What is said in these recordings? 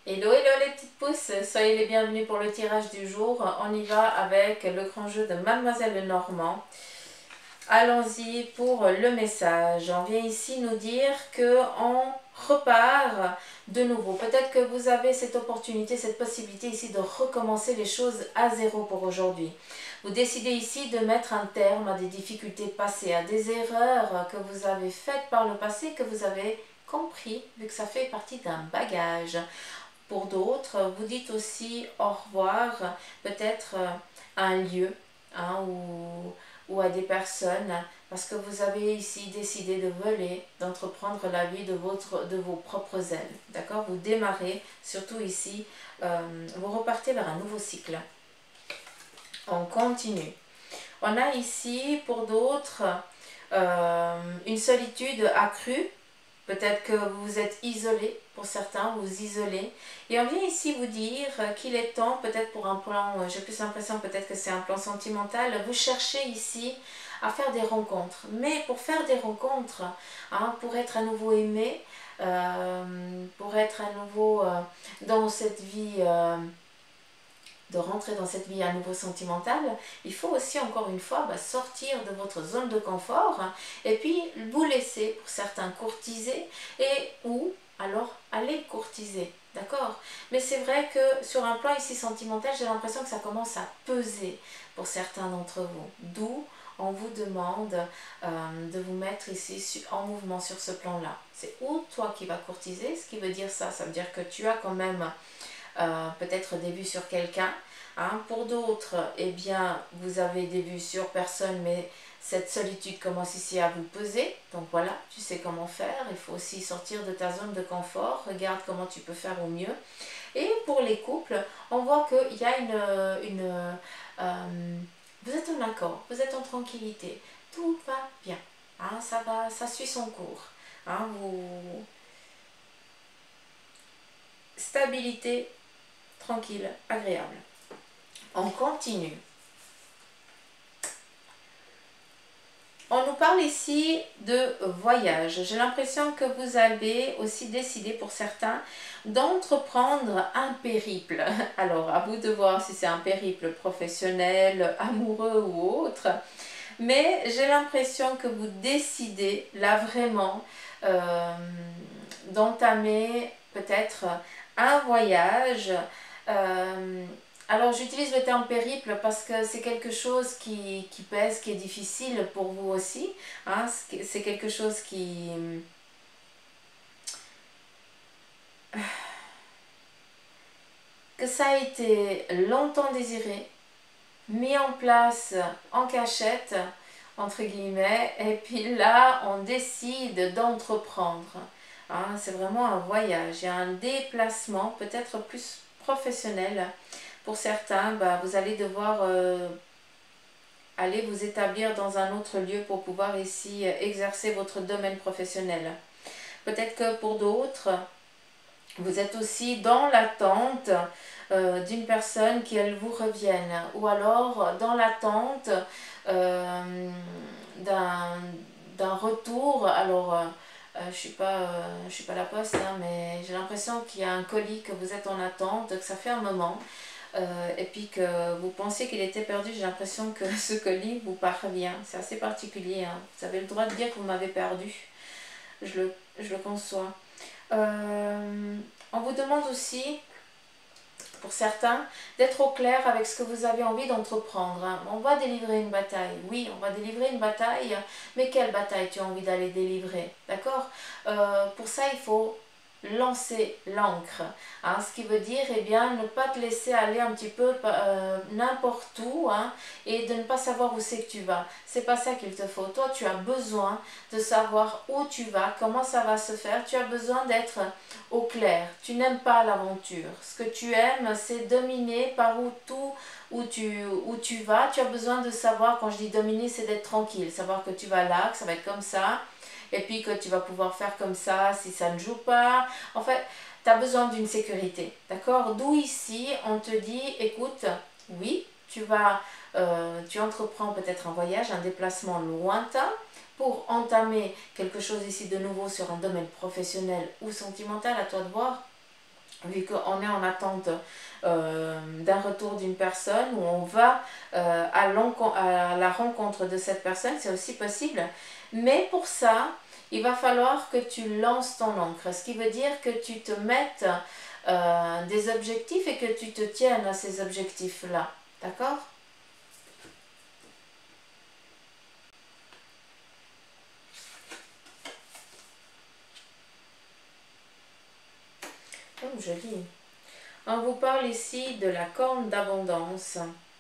Hello, hello les petites pousses, soyez les bienvenus pour le tirage du jour. On y va avec le grand jeu de Mademoiselle Lenormand. Allons-y pour le message. On vient ici nous dire qu'on repart de nouveau. Peut-être que vous avez cette opportunité, cette possibilité ici de recommencer les choses à zéro pour aujourd'hui. Vous décidez ici de mettre un terme à des difficultés passées, à des erreurs que vous avez faites par le passé, que vous avez compris, vu que ça fait partie d'un bagage. Pour d'autres, vous dites aussi au revoir, peut-être à un lieu, hein, ou à des personnes, parce que vous avez ici décidé de voler, d'entreprendre la vie de vos propres ailes. D'accord? Vous démarrez, surtout ici, vous repartez vers un nouveau cycle. On continue. On a ici, pour d'autres, une solitude accrue. Peut-être que vous vous êtes isolé, pour certains, vous vous isolez. Et on vient ici vous dire qu'il est temps, peut-être pour un plan, j'ai plus l'impression peut-être que c'est un plan sentimental, vous cherchez ici à faire des rencontres. Mais pour faire des rencontres, hein, pour être à nouveau aimé, pour être à nouveau dans cette vie... de rentrer dans cette vie à nouveau sentimentale, il faut aussi encore une fois sortir de votre zone de confort et puis vous laisser pour certains courtiser et ou alors aller courtiser, d'accord? Mais c'est vrai que sur un plan ici sentimental, j'ai l'impression que ça commence à peser pour certains d'entre vous, d'où on vous demande de vous mettre ici en mouvement sur ce plan-là. C'est ou toi qui vas courtiser, ce qui veut dire ça veut dire que tu as quand même peut-être des vues sur quelqu'un. Hein. Pour d'autres, eh bien, vous avez des vues sur personne, mais cette solitude commence ici à vous peser. Donc voilà, tu sais comment faire. Il faut aussi sortir de ta zone de confort. Regarde comment tu peux faire au mieux. Et pour les couples, on voit qu'il y a vous êtes en accord, vous êtes en tranquillité. Tout va bien. Hein, ça suit son cours. Hein, stabilité, tranquille, agréable. On continue. On nous parle ici de voyage. J'ai l'impression que vous avez aussi décidé pour certains d'entreprendre un périple. Alors, à vous de voir si c'est un périple professionnel, amoureux ou autre. Mais j'ai l'impression que vous décidez là vraiment d'entamer peut-être un voyage. Alors j'utilise le terme périple parce que c'est quelque chose qui pèse, qui est difficile pour vous aussi. Hein, c'est quelque chose que ça a été longtemps désiré, mis en place en cachette, entre guillemets, et puis là on décide d'entreprendre. Hein, c'est vraiment un voyage, il y a un déplacement peut-être plus professionnel. Pour certains, vous allez devoir aller vous établir dans un autre lieu pour pouvoir ici exercer votre domaine professionnel. Peut-être que pour d'autres, vous êtes aussi dans l'attente d'une personne qui elle vous revienne, ou alors dans l'attente d'un retour. Alors je suis pas la poste, hein, mais j'ai l'impression qu'il y a un colis que vous êtes en attente, que ça fait un moment. Et puis que vous pensiez qu'il était perdu, j'ai l'impression que ce colis vous parvient. C'est assez particulier. Hein. Vous avez le droit de dire que vous m'avez perdu. Je le conçois. On vous demande aussi, pour certains, d'être au clair avec ce que vous avez envie d'entreprendre. Hein. On va délivrer une bataille. Oui, on va délivrer une bataille. Mais quelle bataille tu as envie d'aller délivrer? D'accord? Pour ça, il faut lancer l'ancre, hein, ce qui veut dire eh bien ne pas te laisser aller un petit peu n'importe où, hein, et de ne pas savoir où c'est que tu vas. C'est pas ça qu'il te faut. Toi tu as besoin de savoir où tu vas, comment ça va se faire. Tu as besoin d'être au clair. Tu n'aimes pas l'aventure. Ce que tu aimes, c'est dominer par où tu vas. Tu as besoin de savoir, quand je dis dominer, c'est d'être tranquille, savoir que tu vas là, que ça va être comme ça, et puis que tu vas pouvoir faire comme ça si ça ne joue pas. En fait, tu as besoin d'une sécurité, d'accord? D'où ici, on te dit, écoute, oui, tu entreprends peut-être un voyage, un déplacement lointain pour entamer quelque chose ici de nouveau sur un domaine professionnel ou sentimental, à toi de voir. vu qu'on est en attente d'un retour d'une personne, où on va à la rencontre de cette personne, c'est aussi possible. Mais pour ça, il va falloir que tu lances ton encre, ce qui veut dire que tu te mettes des objectifs et que tu te tiennes à ces objectifs-là. D'accord? Comme je lis. On vous parle ici de la corne d'abondance.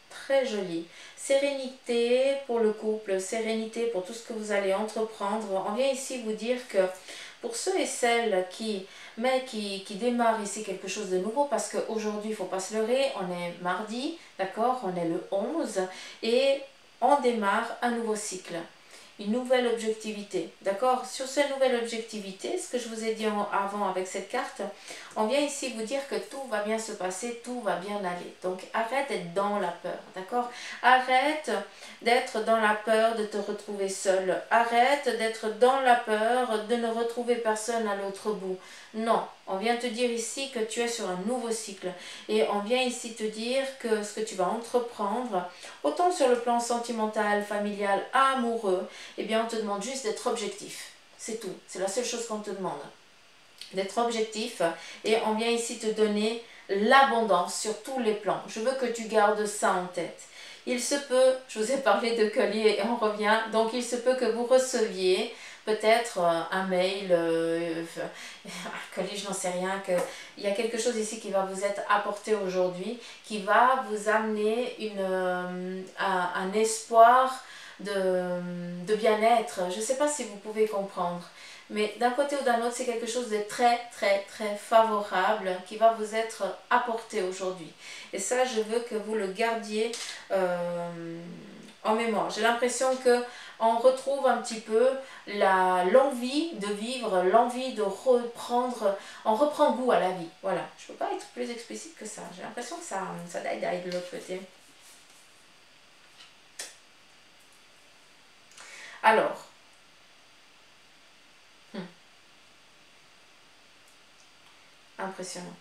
Très jolie. Sérénité pour le couple, sérénité pour tout ce que vous allez entreprendre. On vient ici vous dire que pour ceux et celles qui démarrent ici quelque chose de nouveau, parce qu'aujourd'hui, il ne faut pas se leurrer, on est mardi, d'accord, on est le 11, et on démarre un nouveau cycle. Une nouvelle objectivité, d'accord? Sur cette nouvelle objectivité, ce que je vous ai dit avant avec cette carte, on vient ici vous dire que tout va bien se passer, tout va bien aller. Donc arrête d'être dans la peur, d'accord? Arrête d'être dans la peur de te retrouver seul. Arrête d'être dans la peur de ne retrouver personne à l'autre bout. Non, on vient te dire ici que tu es sur un nouveau cycle. Et on vient ici te dire que ce que tu vas entreprendre, autant sur le plan sentimental, familial, amoureux, eh bien on te demande juste d'être objectif. C'est tout. C'est la seule chose qu'on te demande. D'être objectif. Et on vient ici te donner l'abondance sur tous les plans. Je veux que tu gardes ça en tête. Il se peut, je vous ai parlé de collier et on revient, donc il se peut que vous receviez peut-être un mail, un collier, je n'en sais rien, il y a quelque chose ici qui va vous être apporté aujourd'hui, qui va vous amener un espoir de bien-être. Je ne sais pas si vous pouvez comprendre. Mais d'un côté ou d'un autre, c'est quelque chose de très, très, très favorable qui va vous être apporté aujourd'hui. Et ça, je veux que vous le gardiez en mémoire. J'ai l'impression qu'on retrouve un petit peu l'envie de vivre, l'envie de reprendre, on reprend goût à la vie. Voilà, je ne peux pas être plus explicite que ça. J'ai l'impression que ça die de l'autre côté. Alors, impressionnant.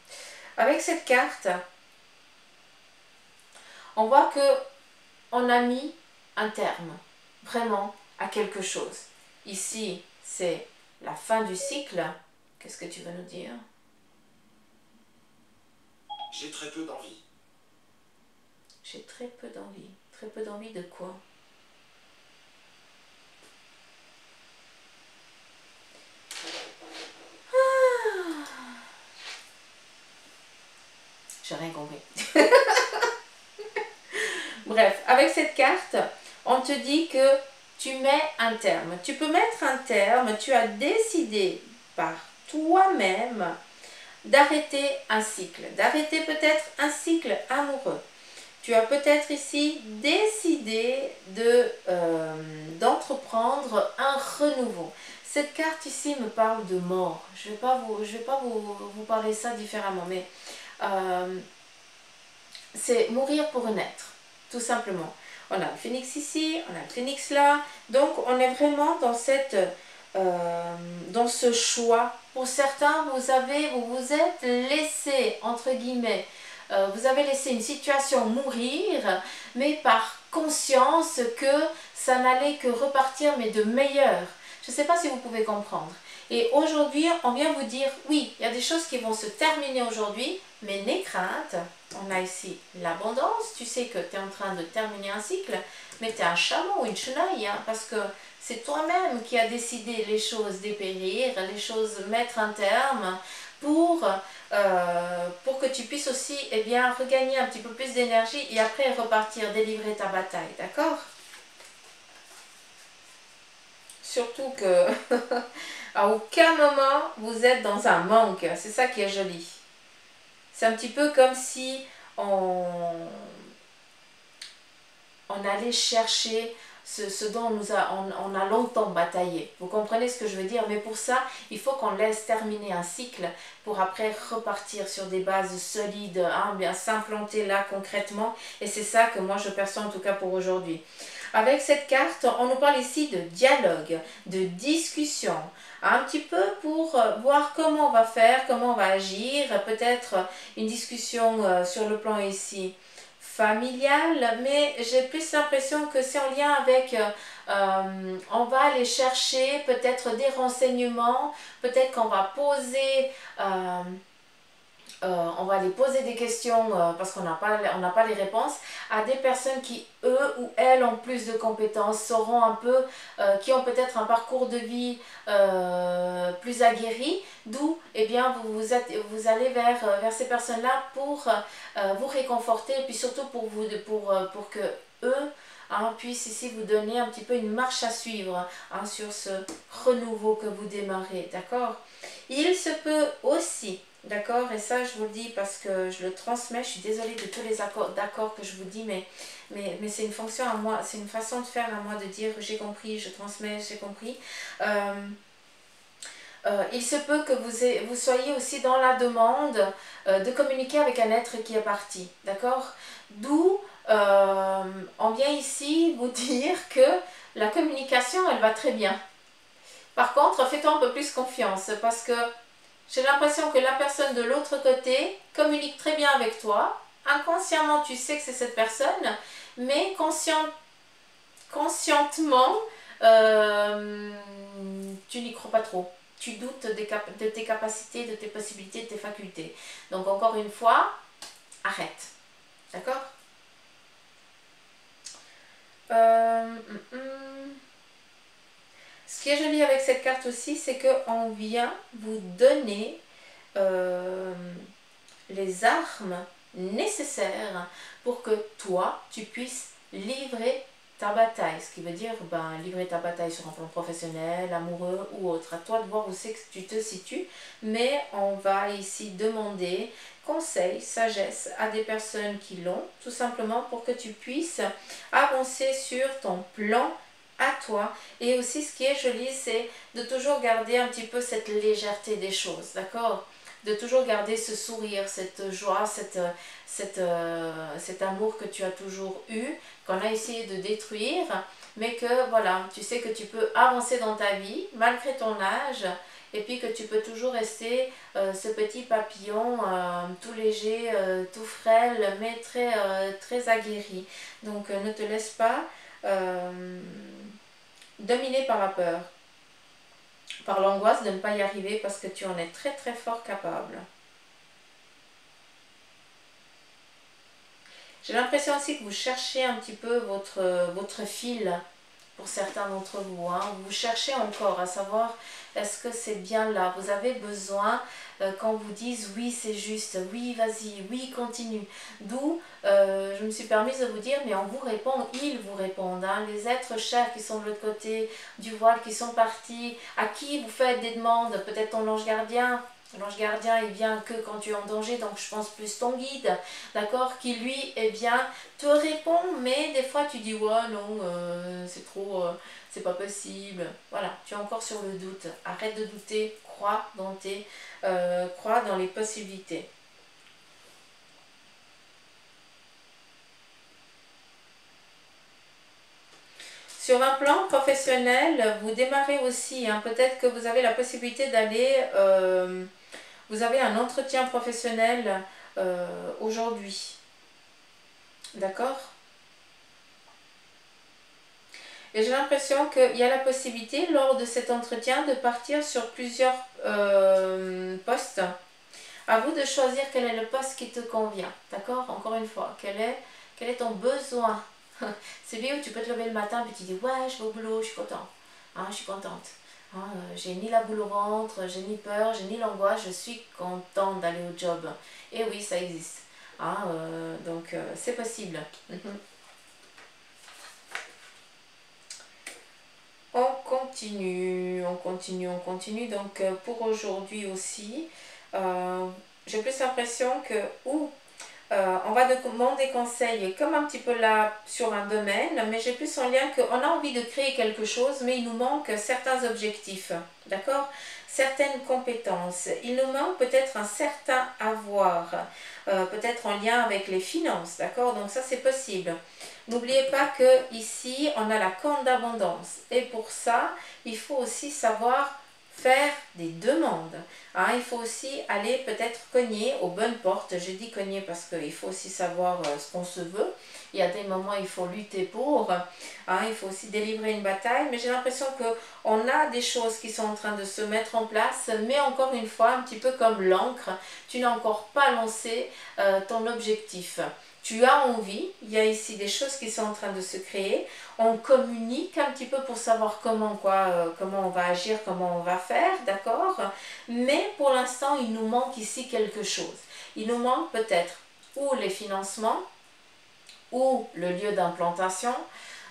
Avec cette carte, on voit que on a mis un terme, vraiment, à quelque chose. Ici, c'est la fin du cycle. Qu'est-ce que tu veux nous dire? J'ai très peu d'envie. J'ai très peu d'envie. Très peu d'envie de quoi? J'ai rien compris. Bref, avec cette carte, on te dit que tu mets un terme. Tu peux mettre un terme, tu as décidé par toi-même d'arrêter un cycle, d'arrêter peut-être un cycle amoureux. Tu as peut-être ici décidé d'entreprendre un renouveau. Cette carte ici me parle de mort. Je ne vais pas vous parler ça différemment, mais c'est mourir pour renaître, tout simplement. On a le phénix ici, on a le phénix là. Donc, on est vraiment dans ce choix. Pour certains, vous vous êtes laissé, entre guillemets, vous avez laissé une situation mourir, mais par conscience que ça n'allait que repartir, mais de meilleur. Je ne sais pas si vous pouvez comprendre. Et aujourd'hui, on vient vous dire, oui, il y a des choses qui vont se terminer aujourd'hui, mais n'aie crainte. On a ici l'abondance. Tu sais que tu es en train de terminer un cycle, mais tu es un chameau, une chenille, hein, parce que c'est toi-même qui as décidé les choses dépérir, les choses mettre un terme pour que tu puisses aussi regagner un petit peu plus d'énergie et après repartir délivrer ta bataille, d'accord? Surtout que à aucun moment vous êtes dans un manque, c'est ça qui est joli. C'est un petit peu comme si on allait chercher ce dont on a longtemps bataillé. Vous comprenez ce que je veux dire? Mais pour ça, il faut qu'on laisse terminer un cycle pour après repartir sur des bases solides, hein, bien s'implanter là concrètement. Et c'est ça que moi je perçois en tout cas pour aujourd'hui. Avec cette carte, on nous parle ici de dialogue, de discussion, un petit peu pour voir comment on va faire, comment on va agir, peut-être une discussion sur le plan ici familial, mais j'ai plus l'impression que c'est en lien avec, on va aller chercher peut-être des renseignements, peut-être qu'on va poser... on va aller poser des questions parce qu'on n'a pas les réponses à des personnes qui, eux ou elles, ont plus de compétences, sauront un peu, qui ont peut-être un parcours de vie plus aguerri, d'où eh bien, vous allez vers ces personnes-là pour vous réconforter et puis surtout pour que eux puissent ici vous donner un petit peu une marche à suivre sur ce renouveau que vous démarrez, d'accord? Il se peut aussi, d'accord, et ça je vous le dis parce que je le transmets, je suis désolée de tous les d'accords que je vous dis, mais c'est une fonction à moi, c'est une façon de faire à moi de dire j'ai compris, je transmets, j'ai compris. Il se peut que vous soyez aussi dans la demande de communiquer avec un être qui est parti, d'accord? D'où on vient ici vous dire que la communication, elle va très bien. Par contre, fais-toi un peu plus confiance parce que j'ai l'impression que la personne de l'autre côté communique très bien avec toi. Inconsciemment, tu sais que c'est cette personne, mais conscientement, tu n'y crois pas trop. Tu doutes de tes capacités, de tes possibilités, de tes facultés. Donc encore une fois, arrête. D'accord? Ce qui est joli avec cette carte aussi, c'est qu'on vient vous donner les armes nécessaires pour que toi, tu puisses livrer ta bataille. Ce qui veut dire livrer ta bataille sur un plan professionnel, amoureux ou autre. À toi de voir où c'est que tu te situes. Mais on va ici demander conseil, sagesse à des personnes qui l'ont, tout simplement pour que tu puisses avancer sur ton plan à toi. Et aussi ce qui est joli, c'est de toujours garder un petit peu cette légèreté des choses, d'accord? De toujours garder ce sourire, cette joie, cet amour que tu as toujours eu, qu'on a essayé de détruire, mais que voilà, tu sais que tu peux avancer dans ta vie malgré ton âge, et puis que tu peux toujours rester ce petit papillon tout léger, tout frêle, mais très aguerri. Donc ne te laisse pas dominer par la peur, par l'angoisse de ne pas y arriver parce que tu en es très très fort capable. J'ai l'impression aussi que vous cherchez un petit peu votre fil pour certains d'entre vous. Vous cherchez encore à savoir est-ce que c'est bien là. Vous avez besoin qu'on vous dise oui c'est juste, oui vas-y, oui continue. D'où je me suis permise de vous dire mais on vous répond, ils vous répondent. Les êtres chers qui sont de l'autre côté du voile, qui sont partis, à qui vous faites des demandes, peut-être ton ange gardien. L'ange gardien, il vient que quand tu es en danger, donc je pense plus ton guide, d'accord, qui lui, eh bien, te répond, mais des fois tu dis, ouais, non, c'est trop, c'est pas possible. Voilà, tu es encore sur le doute. Arrête de douter, crois dans les possibilités. Sur un plan professionnel, vous démarrez aussi, peut-être que vous avez la possibilité d'aller... vous avez un entretien professionnel aujourd'hui. D'accord? Et j'ai l'impression qu'il y a la possibilité, lors de cet entretien, de partir sur plusieurs postes. À vous de choisir quel est le poste qui te convient. D'accord? Encore une fois, quel est ton besoin? C'est bien où tu peux te lever le matin et tu dis, ouais, je vais au boulot, je suis content. Je suis contente. J'ai ni la boule au ventre, j'ai ni peur, j'ai ni l'angoisse, je suis contente d'aller au job. Et oui, ça existe. Donc, c'est possible. On continue, on continue, on continue. Donc, pour aujourd'hui aussi, j'ai plus l'impression que On va demander conseil comme un petit peu là sur un domaine, mais j'ai plus en lien qu'on a envie de créer quelque chose, mais il nous manque certains objectifs, d'accord? Certaines compétences. Il nous manque peut-être un certain avoir, peut-être en lien avec les finances, d'accord? Donc ça c'est possible. N'oubliez pas que ici on a la corne d'abondance et pour ça il faut aussi savoir faire des demandes. Hein, il faut aussi aller peut-être cogner aux bonnes portes. Je dis cogner parce qu'il faut aussi savoir ce qu'on se veut. Il y a des moments il faut lutter pour. Hein, il faut aussi délivrer une bataille. Mais j'ai l'impression qu'on a des choses qui sont en train de se mettre en place. Mais encore une fois, un petit peu comme l'encre, tu n'as encore pas lancé ton objectif. Tu as envie, il y a ici des choses qui sont en train de se créer. On communique un petit peu pour savoir comment on va agir, comment on va faire, d'accord? Mais pour l'instant, il nous manque ici quelque chose. Il nous manque peut-être ou les financements, ou le lieu d'implantation.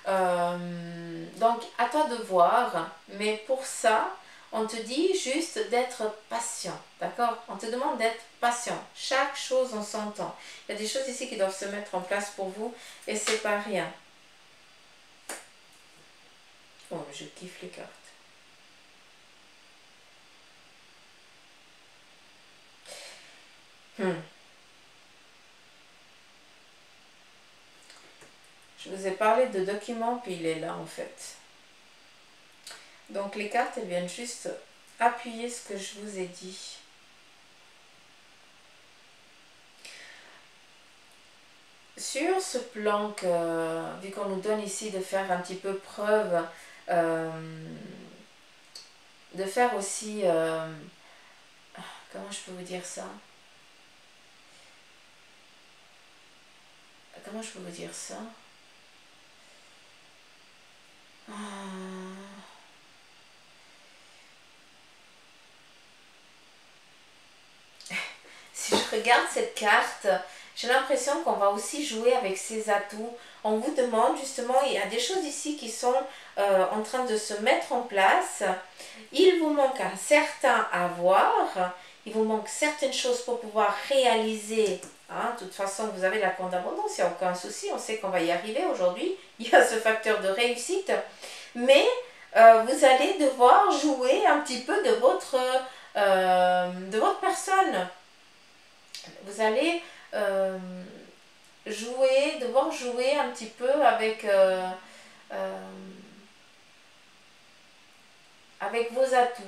Donc, à toi de voir. Mais pour ça, on te dit juste d'être patient, d'accord? On te demande d'être patient. Chaque chose en son temps. Il y a des choses ici qui doivent se mettre en place pour vous et c'est pas rien. Oh, je kiffe les cartes. Je vous ai parlé de documents, puis il est là en fait. Donc les cartes, elles viennent juste appuyer ce que je vous ai dit. Sur ce plan que, vu qu'on nous donne ici de faire un petit peu preuve, de faire aussi, comment je peux vous dire ça? Comment je peux vous dire ça? Si je regarde cette carte, j'ai l'impression qu'on va aussi jouer avec ses atouts. On vous demande justement, il y a des choses ici qui sont en train de se mettre en place. Il vous manque un certain avoir. Il vous manque certaines choses pour pouvoir réaliser. Hein, de toute façon, vous avez la compte d'abondance, il n'y a aucun souci. On sait qu'on va y arriver aujourd'hui. Il y a ce facteur de réussite. Mais vous allez devoir jouer un petit peu de votre personne. Vous allez devoir jouer un petit peu avec vos atouts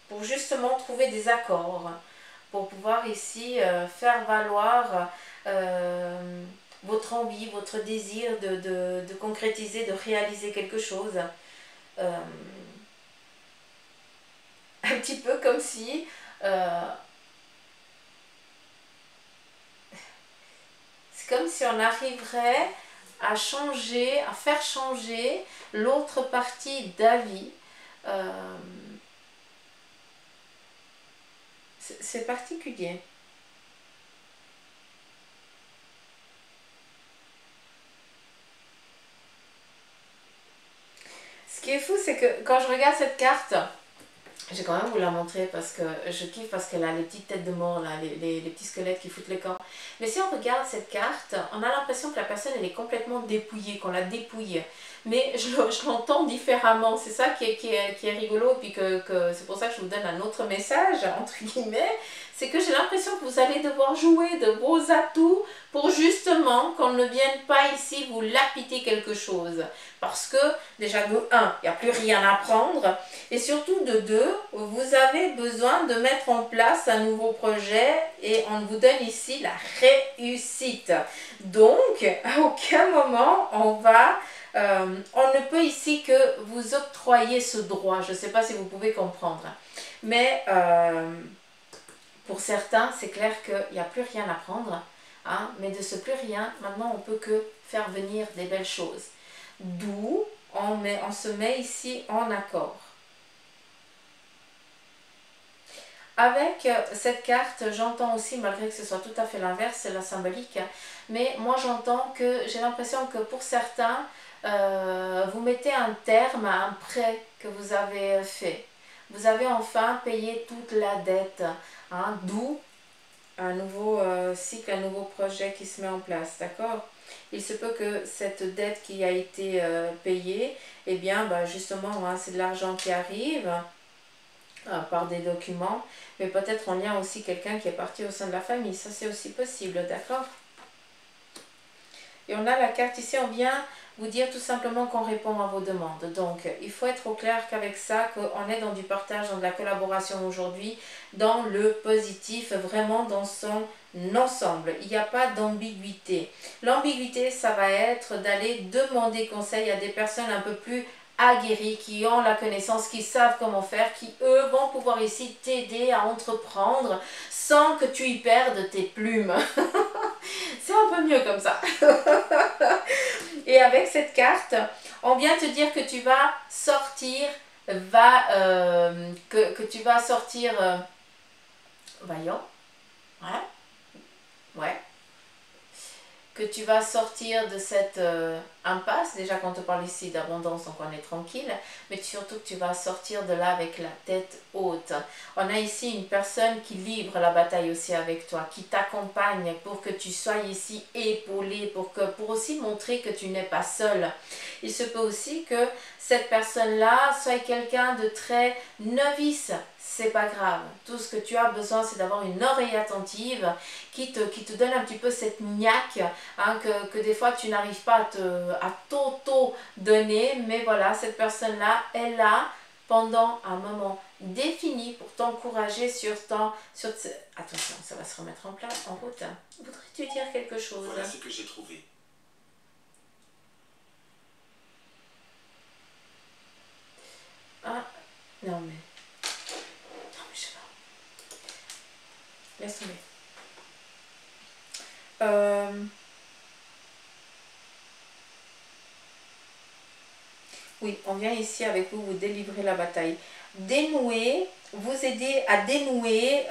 pour justement trouver des accords, pour pouvoir ici faire valoir votre envie, votre désir de concrétiser, de réaliser quelque chose. Un petit peu comme si comme si on arriverait à changer, à faire changer l'autre partie d'avis. C'est particulier. Ce qui est fou, c'est que quand je regarde cette carte, je vais quand même vous la montrer parce que je kiffe, parce qu'elle a les petites têtes de mort, là, les petits squelettes qui foutent les camps. Mais si on regarde cette carte, on a l'impression que la personne elle est complètement dépouillée, qu'on la dépouille. Mais je l'entends différemment, c'est ça qui est rigolo, et puis c'est pour ça que je vous donne un autre message, entre guillemets, c'est que j'ai l'impression que vous allez devoir jouer de vos atouts pour justement qu'on ne vienne pas ici vous lapiter quelque chose. Parce que déjà de 1, il n'y a plus rien à prendre, et surtout de 2, vous avez besoin de mettre en place un nouveau projet et on vous donne ici la réussite. Donc, à aucun moment on ne peut ici que vous octroyer ce droit. Je ne sais pas si vous pouvez comprendre. Mais pour certains, c'est clair qu'il n'y a plus rien à prendre. Hein, mais de ce plus rien, maintenant on ne peut que faire venir des belles choses. D'où on se met ici en accord. Avec cette carte, j'entends aussi, malgré que ce soit tout à fait l'inverse, c'est la symbolique, mais moi j'entends que j'ai l'impression que pour certains, vous mettez un terme à un prêt que vous avez fait. Vous avez enfin payé toute la dette, hein, d'où un nouveau cycle, un nouveau projet qui se met en place, d'accord? Il se peut que cette dette qui a été payée, eh bien, bah, justement, hein, c'est de l'argent qui arrive par des documents, mais peut-être en lien aussi quelqu'un qui est parti au sein de la famille, ça c'est aussi possible, d'accord? Et on a la carte ici, on vient vous dire tout simplement qu'on répond à vos demandes. Donc, il faut être au clair qu'avec ça, qu'on est dans du partage, dans de la collaboration aujourd'hui, dans le positif, vraiment dans son ensemble. Il n'y a pas d'ambiguïté. L'ambiguïté, ça va être d'aller demander conseil à des personnes un peu plus aguerris, qui ont la connaissance, qui savent comment faire, qui eux vont pouvoir ici t'aider à entreprendre sans que tu y perdes tes plumes. C'est un peu mieux comme ça. Et avec cette carte, on vient te dire que tu vas sortir, que tu vas sortir, voyons, ouais, ouais, que tu vas sortir de cette impasse. Déjà quand on te parle ici d'abondance, donc on est tranquille, mais surtout que tu vas sortir de là avec la tête haute. On a ici une personne qui livre la bataille aussi avec toi, qui t'accompagne pour que tu sois ici épaulé, pour aussi montrer que tu n'es pas seul. Il se peut aussi que cette personne-là soit quelqu'un de très novice. C'est pas grave. Tout ce que tu as besoin, c'est d'avoir une oreille attentive qui te donne un petit peu cette niaque, hein, que des fois tu n'arrives pas à t'auto-donner. Mais voilà, cette personne-là est là pendant un moment défini pour t'encourager Attention, ça va se remettre en route. Voudrais-tu dire quelque chose? Voilà ce que j'ai trouvé. Ah, non mais... Non mais je sais pas. Laisse tomber. Oui, on vient ici avec vous, vous délivrer la bataille. Dénouer, vous aider à dénouer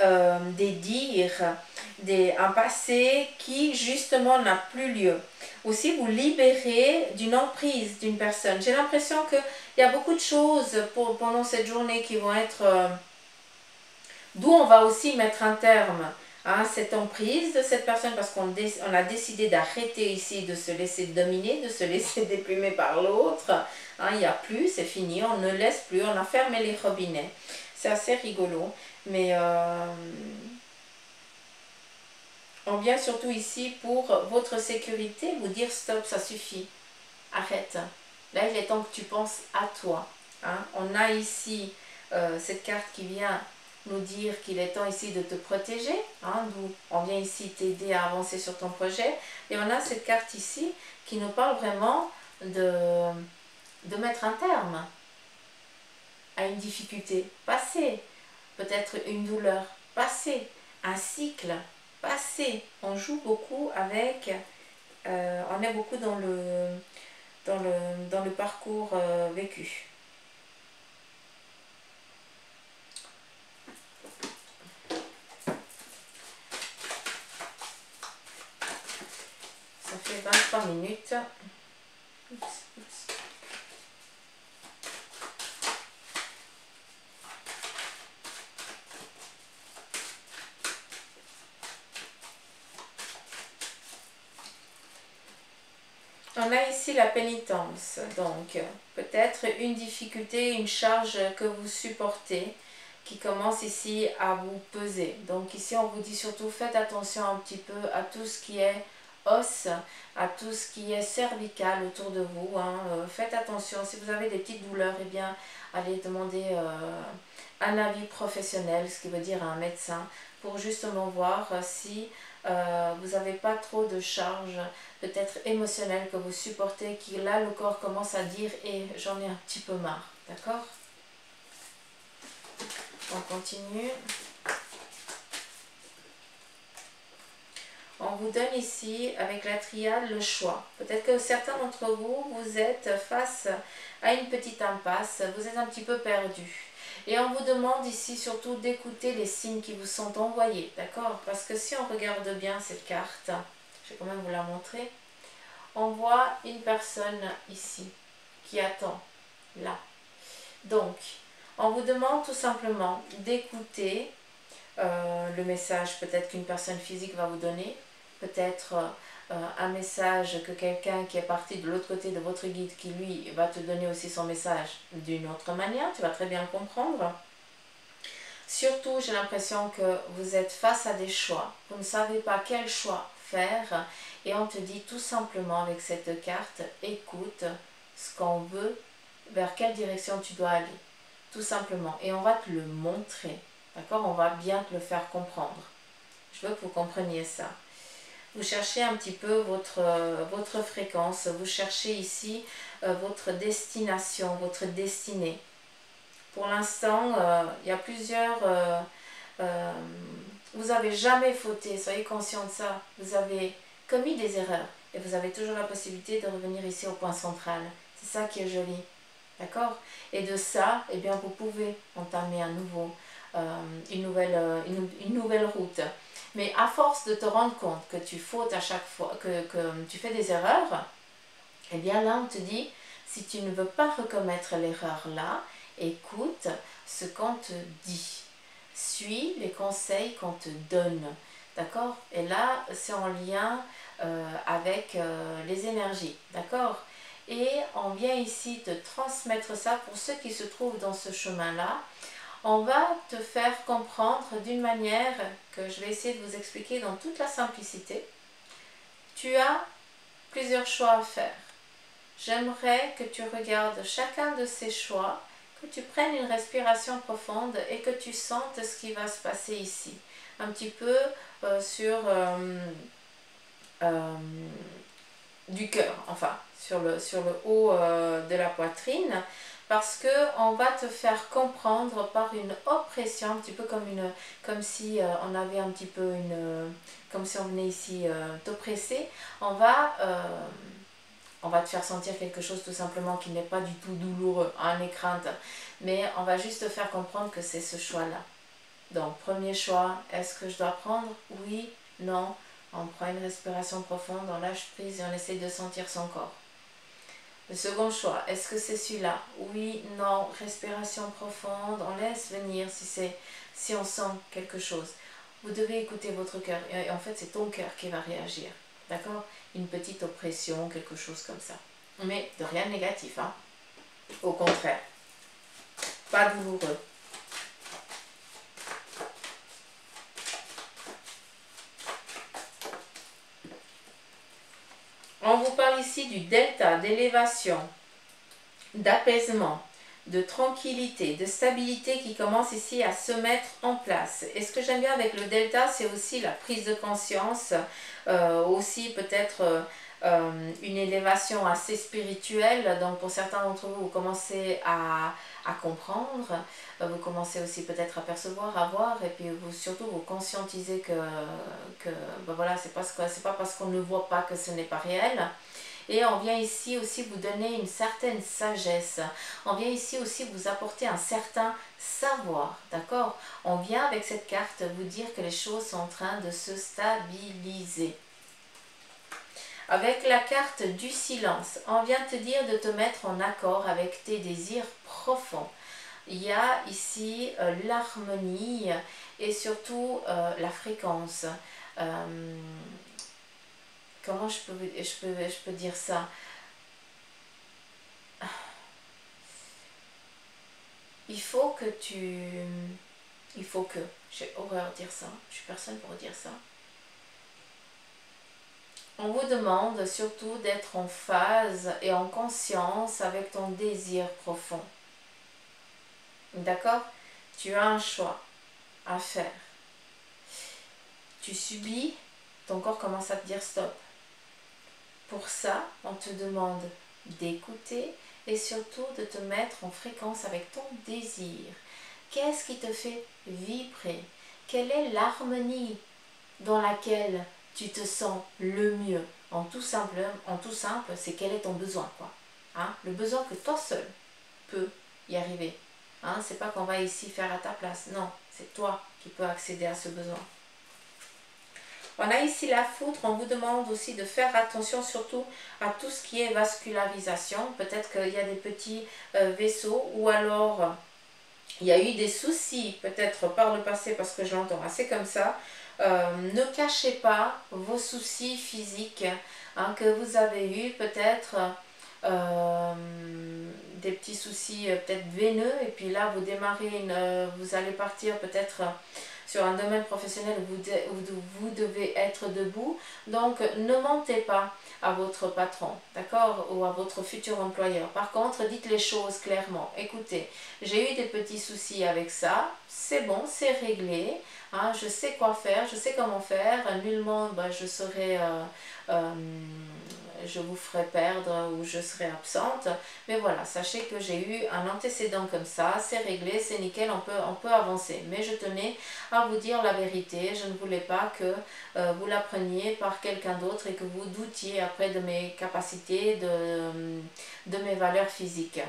des dires, un passé qui justement n'a plus lieu. Aussi vous libérer d'une emprise d'une personne. J'ai l'impression qu'il y a beaucoup de choses pendant cette journée qui vont être... d'où on va aussi mettre un terme à cette emprise de cette personne, parce qu'on a décidé d'arrêter ici de se laisser dominer, de se laisser déplumer par l'autre. Hein, il n'y a plus, c'est fini, on ne laisse plus, on a fermé les robinets. C'est assez rigolo, mais on vient surtout ici pour votre sécurité, vous dire stop, ça suffit, arrête. Là, il est temps que tu penses à toi. Hein. On a ici cette carte qui vient nous dire qu'il est temps ici de te protéger, hein, d'où on vient ici t'aider à avancer sur ton projet. Et on a cette carte ici qui nous parle vraiment de mettre un terme à une difficulté passée, peut-être une douleur passée, un cycle passé. On joue beaucoup avec, on est beaucoup dans le parcours vécu. Ça fait 23 minutes. Oups, oups. On a ici la pénitence, donc peut-être une difficulté, une charge que vous supportez qui commence ici à vous peser. Donc ici on vous dit surtout faites attention un petit peu à tout ce qui est os, à tout ce qui est cervical autour de vous. Hein. Faites attention, si vous avez des petites douleurs, eh bien allez demander un avis professionnel, ce qui veut dire un médecin, pour justement voir si vous n'avez pas trop de charges peut-être émotionnelles que vous supportez, qui là le corps commence à dire et j'en ai un petit peu marre, d'accord? On continue. On vous donne ici avec la triade le choix. Peut-être que certains d'entre vous, vous êtes face à une petite impasse, vous êtes un petit peu perdu. Et on vous demande ici surtout d'écouter les signes qui vous sont envoyés, d'accord? Parce que si on regarde bien cette carte, je vais quand même vous la montrer, on voit une personne ici qui attend, là. Donc, on vous demande tout simplement d'écouter le message peut-être qu'une personne physique va vous donner, peut-être un message que quelqu'un qui est parti de l'autre côté de votre guide qui lui va te donner aussi son message d'une autre manière, tu vas très bien comprendre. Surtout, j'ai l'impression que vous êtes face à des choix, vous ne savez pas quel choix faire et on te dit tout simplement avec cette carte, écoute ce qu'on veut, vers quelle direction tu dois aller, tout simplement, et on va te le montrer, d'accord? On va bien te le faire comprendre. Je veux que vous compreniez ça. Vous cherchez un petit peu votre fréquence, vous cherchez ici votre destination, votre destinée. Pour l'instant, il y a plusieurs... vous n'avez jamais fauté, soyez conscient de ça. Vous avez commis des erreurs et vous avez toujours la possibilité de revenir ici au point central. C'est ça qui est joli. D'accord? Et de ça, eh bien, vous pouvez entamer une nouvelle route. Mais à force de te rendre compte que tu fautes à chaque fois, que tu fais des erreurs, eh bien là, on te dit, si tu ne veux pas recommettre l'erreur là, écoute ce qu'on te dit. Suis les conseils qu'on te donne. D'accord? Et là, c'est en lien avec les énergies. D'accord? Et on vient ici te transmettre ça pour ceux qui se trouvent dans ce chemin-là. On va te faire comprendre d'une manière que je vais essayer de vous expliquer dans toute la simplicité. Tu as plusieurs choix à faire. J'aimerais que tu regardes chacun de ces choix, que tu prennes une respiration profonde et que tu sentes ce qui va se passer ici. Un petit peu sur du cœur, enfin, sur le haut de la poitrine, parce qu'on va te faire comprendre par une oppression, un petit peu comme si on avait un petit peu comme si on venait ici t'oppresser, on va te faire sentir quelque chose tout simplement qui n'est pas du tout douloureux, un écrante, mais on va juste te faire comprendre que c'est ce choix-là. Donc, premier choix, est-ce que je dois prendre? Oui, non. On prend une respiration profonde, on lâche prise et on essaie de sentir son corps. Le second choix, est-ce que c'est celui-là? Oui, non, respiration profonde, on laisse venir si on sent quelque chose. Vous devez écouter votre cœur et en fait c'est ton cœur qui va réagir, d'accord? Une petite oppression, quelque chose comme ça. Mais de rien de négatif, hein? Au contraire, pas douloureux. On vous parle ici du delta, d'élévation, d'apaisement, de tranquillité, de stabilité qui commence ici à se mettre en place. Et ce que j'aime bien avec le delta, c'est aussi la prise de conscience, aussi peut-être une élévation assez spirituelle. Donc pour certains d'entre vous, vous commencez à comprendre, vous commencez aussi peut-être à percevoir, à voir, et puis surtout vous conscientisez que ben voilà, c'est pas parce qu'on ne voit pas que ce n'est pas réel. Et on vient ici aussi vous donner une certaine sagesse. On vient ici aussi vous apporter un certain savoir, d'accord? On vient avec cette carte vous dire que les choses sont en train de se stabiliser. Avec la carte du silence, on vient te dire de te mettre en accord avec tes désirs profonds. Il y a ici l'harmonie et surtout la fréquence. Comment je peux dire ça? Il faut que j'ai horreur de dire ça, je suis personne pour dire ça. On vous demande surtout d'être en phase et en conscience avec ton désir profond. D'accord? Tu as un choix à faire. Tu subis, ton corps commence à te dire stop. Pour ça, on te demande d'écouter et surtout de te mettre en fréquence avec ton désir. Qu'est-ce qui te fait vibrer? Quelle est l'harmonie dans laquelle tu te sens le mieux? En tout simple, c'est quel est ton besoin, quoi. Hein? Le besoin que toi seul peux y arriver. Hein? C'est pas qu'on va ici faire à ta place. Non, c'est toi qui peux accéder à ce besoin. On a ici la foudre, on vous demande aussi de faire attention surtout à tout ce qui est vascularisation. Peut-être qu'il y a des petits vaisseaux ou alors il y a eu des soucis peut-être par le passé parce que je l'entends assez comme ça. Ne cachez pas vos soucis physiques hein, que vous avez eu peut-être euh, des petits soucis peut-être veineux et puis là vous démarrez vous allez partir peut-être sur un domaine professionnel où vous devez être debout. Donc ne mentez pas à votre patron, d'accord, ou à votre futur employeur. Par contre, dites les choses clairement. Écoutez, j'ai eu des petits soucis avec ça, c'est bon, c'est réglé, hein, je sais quoi faire, je sais comment faire, nullement je vous ferai perdre ou je serai absente. Mais voilà, sachez que j'ai eu un antécédent comme ça, c'est réglé, c'est nickel, on peut avancer. Mais je tenais à vous dire la vérité, je ne voulais pas que vous l'appreniez par quelqu'un d'autre et que vous doutiez après de mes capacités, de mes valeurs physiques.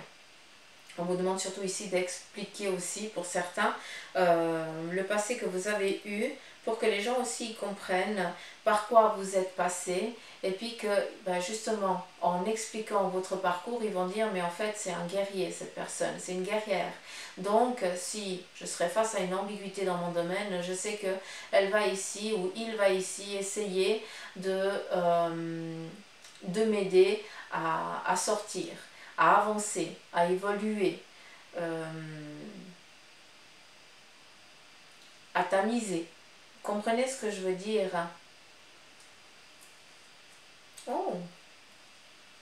On vous demande surtout ici d'expliquer aussi pour certains le passé que vous avez eu pour que les gens aussi comprennent par quoi vous êtes passé et puis que justement en expliquant votre parcours ils vont dire mais en fait c'est un guerrier cette personne, c'est une guerrière. Donc si je serais face à une ambiguïté dans mon domaine, je sais que elle va ici ou il va ici essayer de m'aider à sortir, à avancer, à évoluer, euh, à tamiser. Comprenez ce que je veux dire? Oh,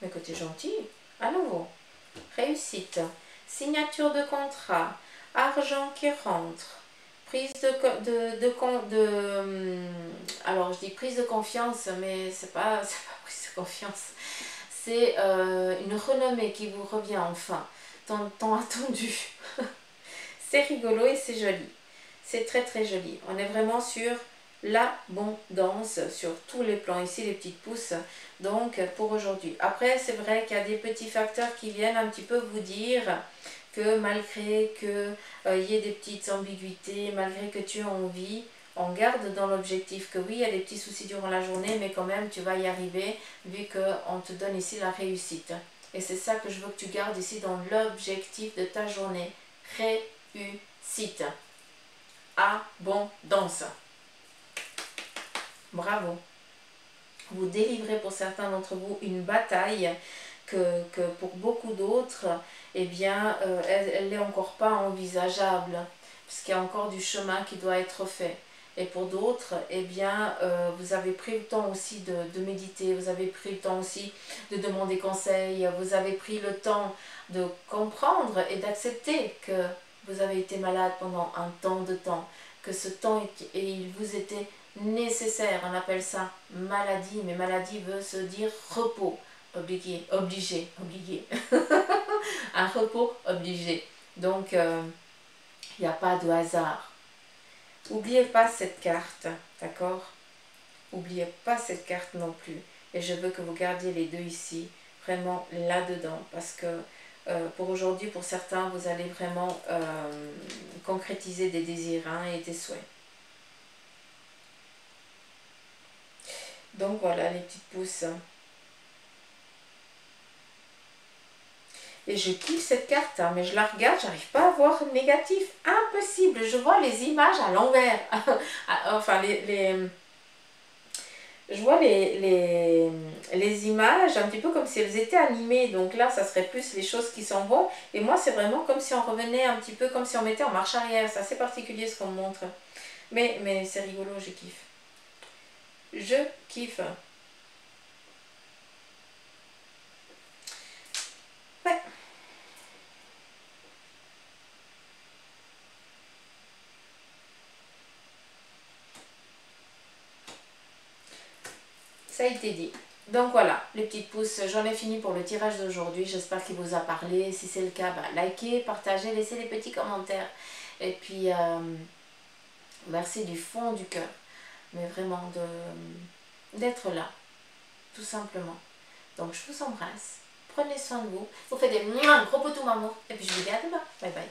mais que t'es gentil. À nouveau, réussite, signature de contrat, argent qui rentre, prise alors je dis prise de confiance, mais c'est pas prise de confiance. C'est une renommée qui vous revient enfin, tant attendu. C'est rigolo et c'est joli. C'est très très joli. On est vraiment sur l'abondance sur tous les plans. Ici les petites pousses. Donc pour aujourd'hui. Après c'est vrai qu'il y a des petits facteurs qui viennent un petit peu vous dire que malgré que y ait des petites ambiguïtés, malgré que tu aies envie, on garde dans l'objectif que oui, il y a des petits soucis durant la journée, mais quand même tu vas y arriver vu qu'on te donne ici la réussite. Et c'est ça que je veux que tu gardes ici dans l'objectif de ta journée. Réussite. Abondance. Bravo. Vous délivrez pour certains d'entre vous une bataille que pour beaucoup d'autres, eh bien, elle n'est encore pas envisageable, parce qu'il y a encore du chemin qui doit être fait. Et pour d'autres, eh bien, vous avez pris le temps aussi de méditer, vous avez pris le temps aussi de demander conseil, vous avez pris le temps de comprendre et d'accepter que vous avez été malade pendant un temps de temps, que ce temps, et il vous était nécessaire. On appelle ça maladie, mais maladie veut se dire repos. Obligé. Un repos obligé. Donc, il n'y a pas de hasard. N'oubliez pas cette carte, d'accord? N'oubliez pas cette carte non plus. Et je veux que vous gardiez les deux ici, vraiment là-dedans, parce que pour aujourd'hui, pour certains, vous allez vraiment concrétiser des désirs hein, et des souhaits. Donc voilà les petites pousses. Et je kiffe cette carte, hein, mais je la regarde, j'arrive pas à voir négatif. Impossible, je vois les images à l'envers. Enfin, je vois les images un petit peu comme si elles étaient animées. Donc là, ça serait plus les choses qui s'en vont. Et moi, c'est vraiment comme si on revenait un petit peu, comme si on mettait en marche arrière. C'est assez particulier ce qu'on me montre. Mais c'est rigolo, je kiffe. Je kiffe. Ouais. Ça a été dit. Donc voilà, les petites pousses, j'en ai fini pour le tirage d'aujourd'hui. J'espère qu'il vous a parlé. Si c'est le cas, likez, partagez, laissez des petits commentaires. Et puis, merci du fond du cœur. Mais vraiment d'être là, tout simplement. Donc je vous embrasse. Prenez soin de vous. Vous faites des gros potous, maman. Et puis je vous dis à demain. Bye bye.